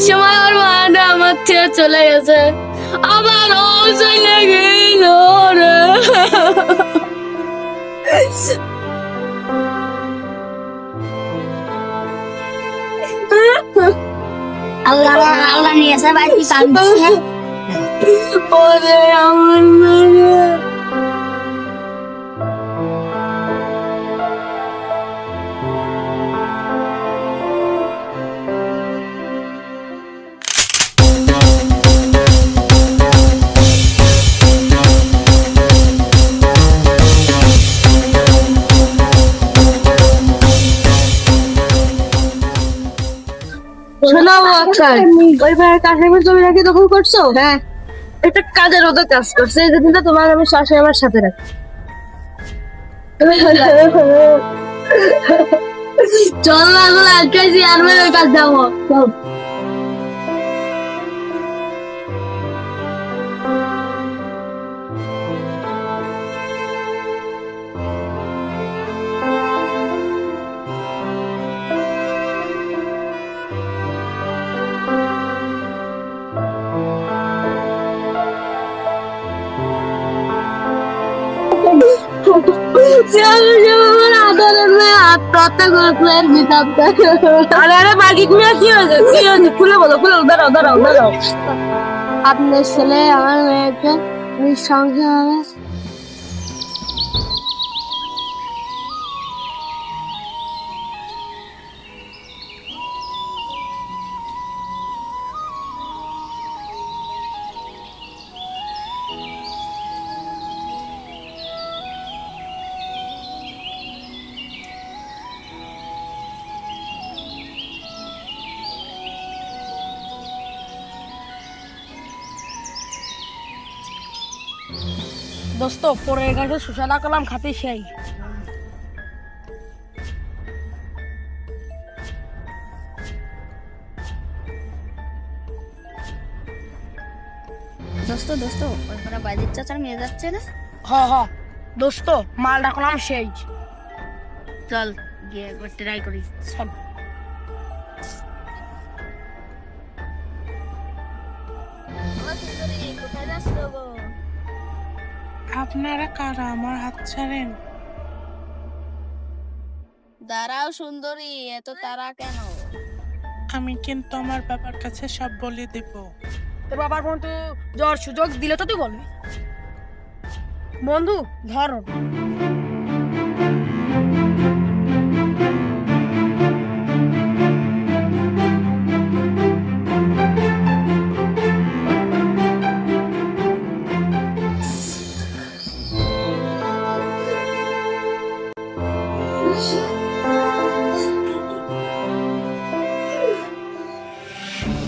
সময় ওর মাটা আমার থেকে চলে গেছে, আবার ও চলে গেল রে। আল্লাহ আল্লাহ নিয়ে এসে বাড়ি কাঁদছে। ওরে আমার মেয়ে। শোনো আচ্ছা, ওই ভাইয়ের কাশেমের জমিটা কি দখল করছো? হ্যাঁ, একটা কাজের ওদের কাজ করছে, এই দিনটা তোমার আমি শাশুড়ি আমার সাথে রাখি। চল না এগুলো আটকাইছি, আর ওই কাজ যাবো। আপনার ছেলে আমার মেয়েকে নিঃসংখ্য হবে। দোস্ত পরের গাছে সুশালা কলাম খাতে সেই। দোস্ত দোস্ত ওই পাড়া বাইরের চাচার মেয়ে যাচ্ছে না? হ দোস্ত মালটা কলাম সেই। চল গিয়ে একবার ট্রাই করি। চল। আপনারা কারা? আমার হাত ছাড়েন। দাঁড়াও সুন্দরী, এত তারা কেন? আমি কিন্তু আমার বাবার কাছে সব বলে দেব। তোর বাবার বন্ধু জ্বর সুযোগ দিলে তো তুই বলবি। বন্ধু ধরো।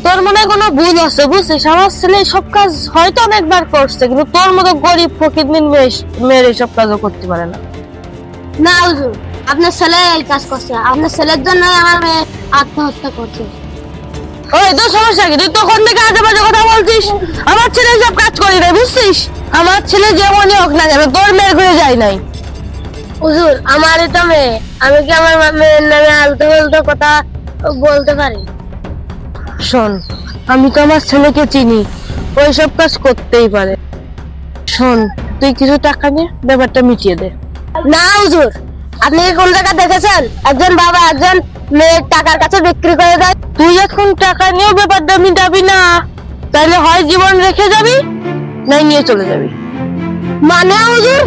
তোর মনে হয় কোনো ভুল আছে, বুঝছিস? আমার ছেলে সব কাজ হয়তো অনেকবার করছে, কিন্তু তোর মতো গরিব ফকিরনির মেয়ের সব কাজও করতে পারে না। না হুজুর, আপনার ছেলে এই কাজ করছে, আপনার ছেলের জন্য আমার মেয়ে আত্মহত্যা করছে। ওই তো সমস্যা কি? তুই তখন থেকে আজে বাজে কথা বলছিস। আমার ছেলে সব কাজ করি না, বুঝছিস? আমার ছেলে যেমনই হোক না কেন তোর মেয়ের ঘুরে যায় নাই। হুজুর, আমারই তো মেয়ে, আমি কি আমার মেয়ের নামে আলতু ফালতু কথা বলতে পারি? শোন, আমি তো আমার ছেলেকে চিনি, ওই সব কাজ করতেই পারে। শোন, তুই কিছু টাকা নিয়ে ব্যাপারটা মিটিয়ে দে। না হুজুর, আপনি কি কোন জায়গা দেখেছেন একজন বাবা একজন মেয়ের টাকার কাছে বিক্রি করে দেয়? তুই এখন টাকা নিয়ে ব্যাপারটা মিটাবি না, তাহলে হয় জীবন রেখে যাবি, নাই নিয়ে চলে যাবি। মানে হুজুর?